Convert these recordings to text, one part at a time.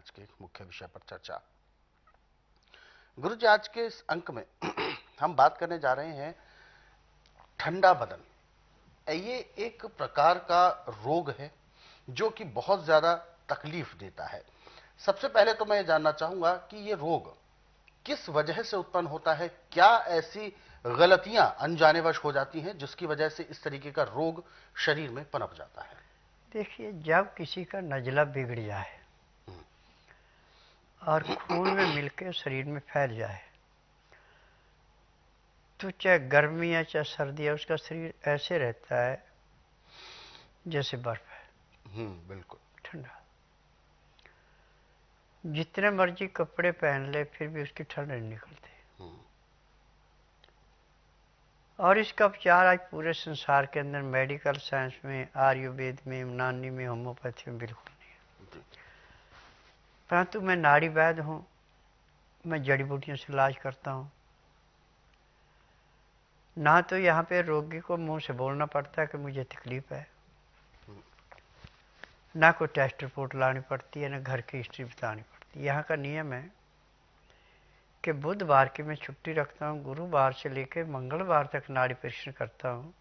आज के मुख्य विषय पर चर्चा। गुरु जी, आज के इस अंक में हम बात करने जा रहे हैं ठंडा बदन। ये एक प्रकार का रोग है जो कि बहुत ज्यादा तकलीफ देता है। सबसे पहले तो मैं ये जानना चाहूंगा कि ये रोग किस वजह से उत्पन्न होता है, क्या ऐसी गलतियां अनजानेवश हो जाती हैं जिसकी वजह से इस तरीके का रोग शरीर में पनप जाता है? देखिए, जब किसी का नजला बिगड़ जाए और खून में मिलकर शरीर में फैल जाए तो चाहे गर्मी है चाहे सर्दी है, उसका शरीर ऐसे रहता है जैसे बर्फ है। बिल्कुल ठंडा। जितने मर्जी कपड़े पहन ले फिर भी उसकी ठंड नहीं निकलती। और इसका उपचार आज पूरे संसार के अंदर मेडिकल साइंस में, आयुर्वेद में, यूनानी में, होम्योपैथी में बिल्कुल नहीं है। परंतु मैं नाड़ी वैद्य हूँ, मैं जड़ी बूटियों से इलाज करता हूँ। ना तो यहाँ पे रोगी को मुंह से बोलना पड़ता है कि मुझे तकलीफ है, ना कोई टेस्ट रिपोर्ट लानी पड़ती है, ना घर की हिस्ट्री बतानी पड़ती है। यहाँ का नियम है कि बुधवार की मैं छुट्टी रखता हूँ, गुरुवार से लेकर मंगलवार तक नाड़ी परीक्षण करता हूँ।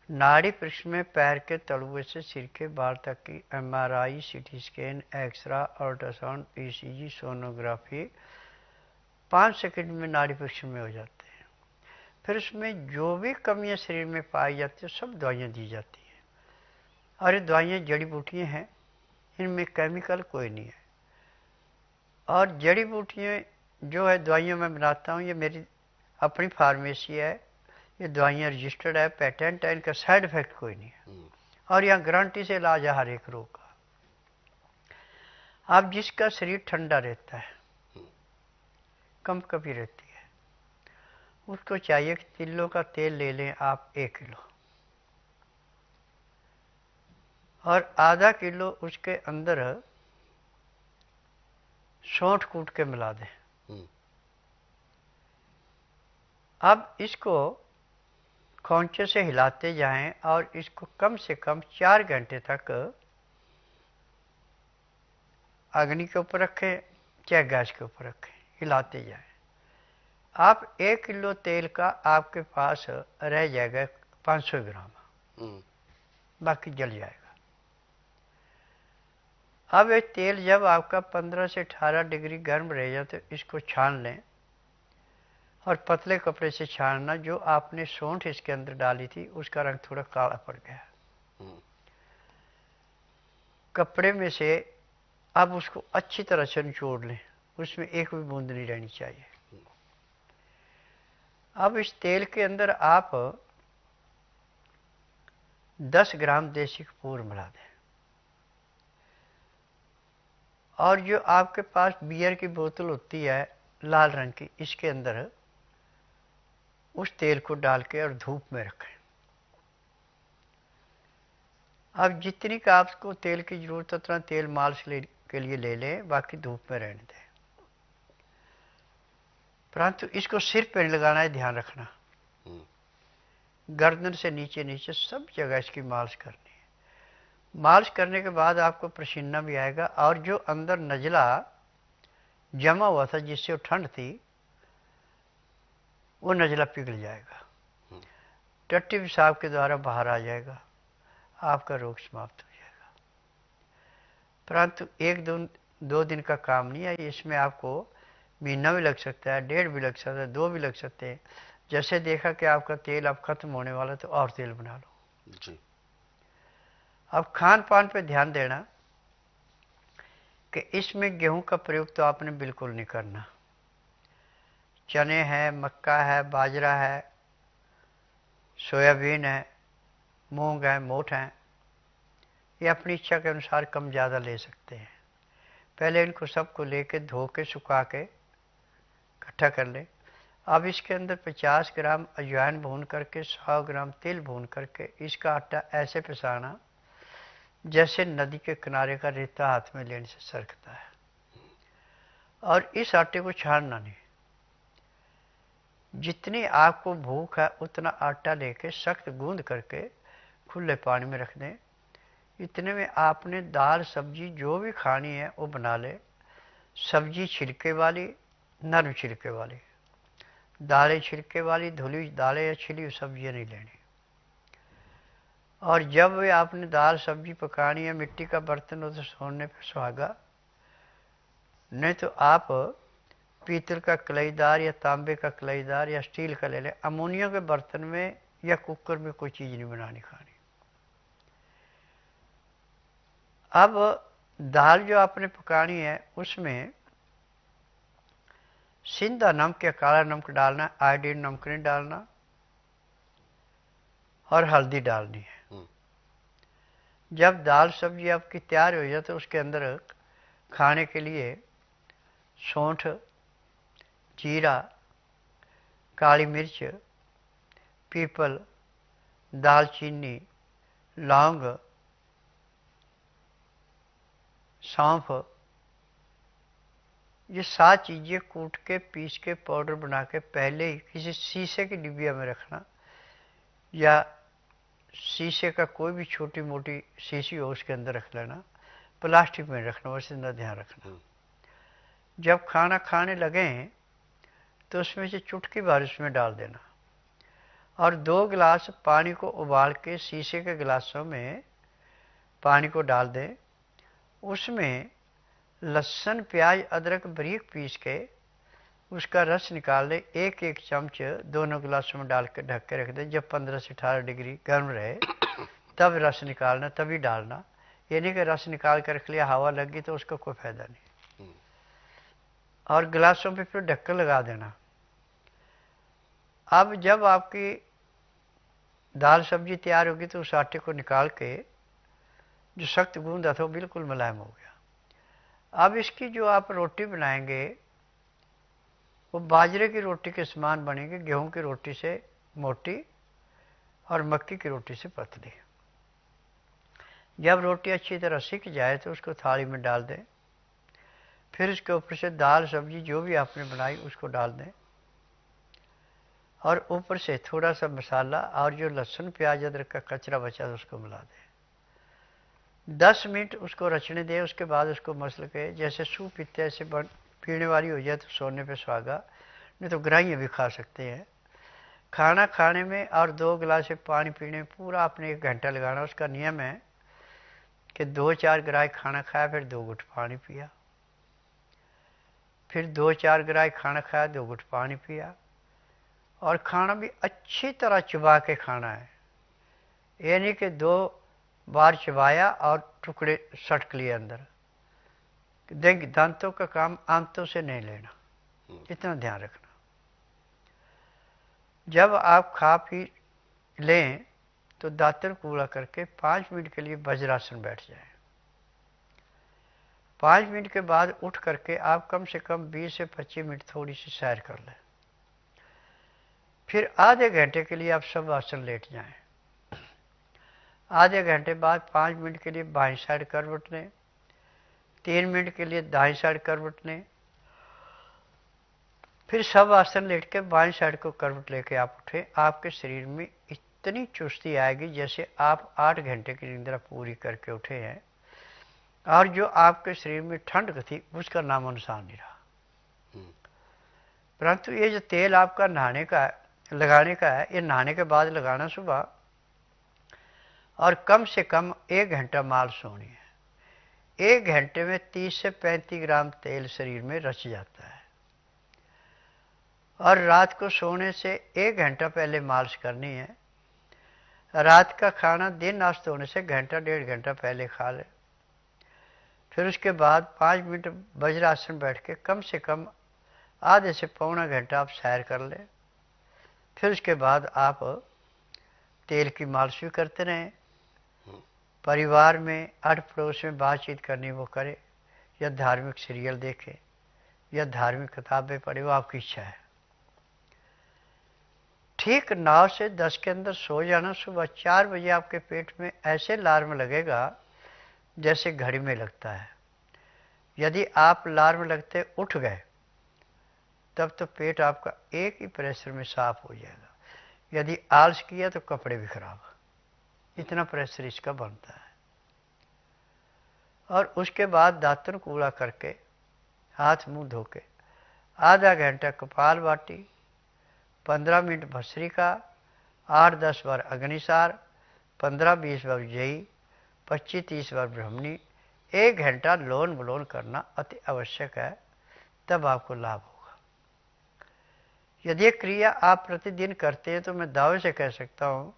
नाड़ी परीक्षण में पैर के तलुए से सिर के बाल तक की MRI, CT scan, x-ray, ultrasound, ECG, sonography 5 second में नाड़ी परीक्षण में हो जाते हैं। फिर उसमें जो भी कमियां शरीर में पाई जाती है सब दवाइयाँ दी जाती हैं। और ये दवाइयाँ जड़ी बूटियाँ हैं, इनमें केमिकल कोई नहीं है। और जड़ी बूटियाँ जो है दवाइयाँ मैं बनाता हूँ, ये मेरी अपनी फार्मेसी है, ये दवाइयाँ रजिस्टर्ड है, पेटेंट है, इनका साइड इफेक्ट कोई नहीं है। और यहाँ गारंटी से इलाज है हर एक रोग का। अब जिसका शरीर ठंडा रहता है, कम कभी रहती है, उसको चाहिए कि तिलों का तेल ले लें आप 1 किलो, और आधा किलो उसके अंदर सौंठ कूट के मिला दें। अब इसको खौंचे से हिलाते जाएं और इसको कम से कम 4 घंटे तक अग्नि के ऊपर रखें चाहे गैस के ऊपर रखें, हिलाते जाएं। आप 1 किलो तेल का आपके पास रह जाएगा 500 ग्राम, बाकी जल जाएगा। अब ये तेल जब आपका 15 से 18 डिग्री गर्म रह जाए तो इसको छान लें, और पतले कपड़े से छानना। जो आपने सौंठ इसके अंदर डाली थी उसका रंग थोड़ा काला पड़ गया। कपड़े में से अब उसको अच्छी तरह से निचोड़ लें, उसमें एक भी बूंद नहीं रहनी चाहिए। अब इस तेल के अंदर आप 10 ग्राम देसी कपूर मिला दें, और जो आपके पास बियर की बोतल होती है लाल रंग की, इसके अंदर उस तेल को डाल के और धूप में रखें। अब जितनी का आपको तेल की जरूरत है उतना तेल मालिश के लिए ले लें, बाकी धूप में रहने दें। परंतु इसको सिर पर लगाना है, ध्यान रखना। गर्दन से नीचे नीचे सब जगह इसकी मालिश करनी है। मालिश करने के बाद आपको पसीना भी आएगा, और जो अंदर नजला जमा हुआ था जिससे वो ठंड थी, वो नजला पिघल जाएगा, टट्टी पेशाब के द्वारा बाहर आ जाएगा, आपका रोग समाप्त हो जाएगा। परंतु 1-2 दिन का काम नहीं है, इसमें आपको महीना भी लग सकता है, 1.5 भी लग सकता है, 2 भी लग सकते हैं। जैसे देखा कि आपका तेल अब खत्म होने वाला तो और तेल बना लो जी। अब खान पान पे ध्यान देना कि इसमें गेहूं का प्रयोग तो आपने बिल्कुल नहीं करना। चने हैं, मक्का है, बाजरा है, सोयाबीन है, मूंग है, मोठ है, ये अपनी इच्छा के अनुसार कम ज़्यादा ले सकते हैं। पहले इनको सबको लेके धो के सुखा के इकट्ठा कर लें। अब इसके अंदर 50 ग्राम अजवाइन भून करके, 100 ग्राम तिल भून करके, इसका आटा ऐसे पिसाना जैसे नदी के किनारे का रेता हाथ में लेने से सरकता है। और इस आटे को छानना नहीं, जितनी आपको भूख है उतना आटा लेके सख्त गूंद करके खुले पानी में रख दें। इतने में आपने दाल सब्जी जो भी खानी है वो बना ले। सब्जी छिलके वाली, नरम छिलके वाली, दालें छिलके वाली, धुली दालें या छिली हुई सब्जियाँ नहीं लेनी। और जब वे आपने दाल सब्जी पकानी है, मिट्टी का बर्तन हो तो सोने पे सुहागा, नहीं तो आप पीतल का कलईदार या तांबे का कलईदार या स्टील का ले लें। अमोनिया के बर्तन में या कुकर में कोई चीज़ नहीं बनानी खानी। अब दाल जो आपने पकानी है उसमें सिंधा नमक या काला नमक डालना है, आयोडीन नमक नहीं डालना, और हल्दी डालनी है। जब दाल सब्जी आपकी तैयार हो जाए तो उसके अंदर खाने के लिए सौंठ, जीरा, काली मिर्च, पीपल, दालचीनी, लौंग, सौंफ, ये 7 चीज़ें कूट के पीस के पाउडर बना के पहले ही किसी शीशे की डिबिया में रखना, या शीशे का कोई भी छोटी मोटी शीशी हो उसके अंदर रख लेना। प्लास्टिक में रखना, वैसे इतना ध्यान रखना। जब खाना खाने लगें तो उसमें से चुटकी भर उसमें डाल देना, और 2 गिलास पानी को उबाल के शीशे के गिलासों में पानी को डाल दें। उसमें लहसुन, प्याज, अदरक बारीक पीस के उसका रस निकाल लें। 1-1 चम्मच दोनों गिलासों में डाल के ढक के रख दें। जब 15 से 18 डिग्री गर्म रहे तब रस निकालना, तभी डालना। ये नहीं कि रस निकाल कर रख लिया, हवा लगी तो उसका कोई फायदा नहीं। और गिलासों पे फिर ढक्कन लगा देना। अब जब आपकी दाल सब्जी तैयार होगी तो उस आटे को निकाल के, जो सख्त गूंदा था वो बिल्कुल मुलायम हो गया। अब इसकी जो आप रोटी बनाएंगे वो बाजरे की रोटी के समान बनेगी, गेहूं की रोटी से मोटी और मक्की की रोटी से पतली। जब रोटी अच्छी तरह सिक जाए तो उसको थाली में डाल दें। फिर उसके ऊपर से दाल सब्जी जो भी आपने बनाई उसको डाल दें, और ऊपर से थोड़ा सा मसाला और जो लहसुन प्याज अदरक का कचरा बचा तो उसको मिला दें। 10 मिनट उसको रचने दें। उसके बाद उसको मसल के जैसे सूप पीते ऐसे पीने वाली हो जाए तो सोने पे सुहागा, नहीं तो ग्राइयाँ भी खा सकते हैं। खाना खाने में और 2 गिलास पानी पीने में पूरा आपने 1 घंटा लगाना। उसका नियम है कि 2-4 गिराय खाना खाया, फिर 2 घुट पानी पिया, फिर 2-4 गिराय खाना खाया, 2 घुट पानी पिया। और खाना भी अच्छी तरह चबा के खाना है। ये नहीं कि 2 बार चबाया और टुकड़े सटक लिए अंदर। दांतों का काम आंतों से नहीं लेना, इतना ध्यान रखना। जब आप खा पी लें तो दांतन कूड़ा करके 5 मिनट के लिए वज्रासन बैठ जाएं। 5 मिनट के बाद उठ करके आप कम से कम 20 से 25 मिनट थोड़ी सी सैर कर लें। फिर आधे घंटे के लिए आप सब आसन लेट जाएं। आधे घंटे बाद 5 मिनट के लिए बाईं साइड करवट लें, 3 मिनट के लिए दाईं साइड करवट लें। फिर सब आसन लेट के बाईं साइड को करवट लेके आप उठे। आपके शरीर में इतनी चुस्ती आएगी जैसे आप 8 घंटे की निंद्रा पूरी करके उठे हैं, और जो आपके शरीर में ठंड थी उसका नामो निशान नहीं रहा। परंतु ये जो तेल आपका नहाने का लगाने का है, ये नहाने के बाद लगाना सुबह, और कम से कम 1 घंटा मालिश होनी है। 1 घंटे में 30 से 35 ग्राम तेल शरीर में रच जाता है। और रात को सोने से 1 घंटा पहले मालिश करनी है। रात का खाना दिन नाश्ता होने से घंटा 1.5 घंटा पहले खा ले। फिर उसके बाद 5 मिनट वज्रासन बैठ के कम से कम आधे से पौना घंटा आप सैर कर लें। फिर उसके बाद आप तेल की मालिश भी करते रहें। परिवार में अड़ पड़ोस में बातचीत करनी वो करे, या धार्मिक सीरियल देखे, या धार्मिक किताबें पढ़े, वो आपकी इच्छा है। ठीक 9 से 10 के अंदर सो जाना। सुबह 4 बजे आपके पेट में ऐसे अलार्म लगेगा जैसे घड़ी में लगता है। यदि आप अलार्म लगते उठ गए तब तो पेट आपका एक ही प्रेशर में साफ हो जाएगा। यदि आलस किया तो कपड़े भी खराब, इतना प्रेशर इसका बनता है। और उसके बाद दातुन कूड़ा करके हाथ मुंह धो के आधा घंटा कपालभाति, 15 मिनट भस्त्रिका, 8-10 बार अग्निसार, 15-20 बार जयी, 25-30 बार ब्रह्मणी, 1 घंटा लोन विलोन करना अति आवश्यक है, तब आपको लाभ होगा। यदि ये क्रिया आप प्रतिदिन करते हैं तो मैं दावे से कह सकता हूँ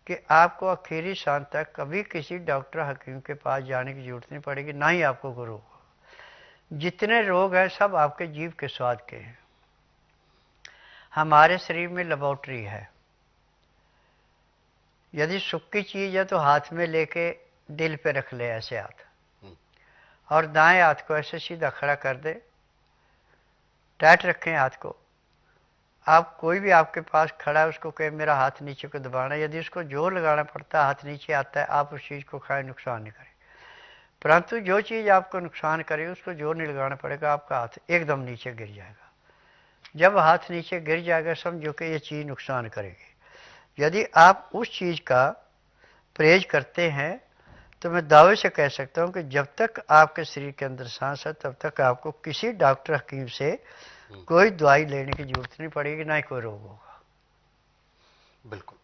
कि आपको आखिरी सांस तक कभी किसी डॉक्टर हकीम के पास जाने की जरूरत नहीं पड़ेगी, ना ही आपको कोई रोग होगा। जितने रोग हैं सब आपके जीभ के स्वाद के हैं। हमारे शरीर में लेबोरेटरी है। यदि सूखी चीज है तो हाथ में लेके दिल पे रख ले ऐसे हाथ, और दाएं हाथ को ऐसे सीधा खड़ा कर दे, टाइट रखें हाथ को। आप कोई भी आपके पास खड़ा है उसको कहे मेरा हाथ नीचे को दबाना, यदि उसको जोर लगाना पड़ता है हाथ नीचे आता है, आप उस चीज़ को खाएं, नुकसान नहीं करे। परंतु जो चीज़ आपको नुकसान करे उसको जोर नहीं लगाना पड़ेगा, आपका हाथ एकदम नीचे गिर जाएगा। जब हाथ नीचे गिर जाएगा समझो कि ये चीज़ नुकसान करेगी। यदि आप उस चीज़ का परहेज करते हैं तो मैं दावे से कह सकता हूँ कि जब तक आपके शरीर के अंदर सांस है तब तक आपको किसी डॉक्टर हकीम से कोई दवाई लेने की जरूरत नहीं पड़ेगी, ना ही कोई रोग होगा। बिल्कुल।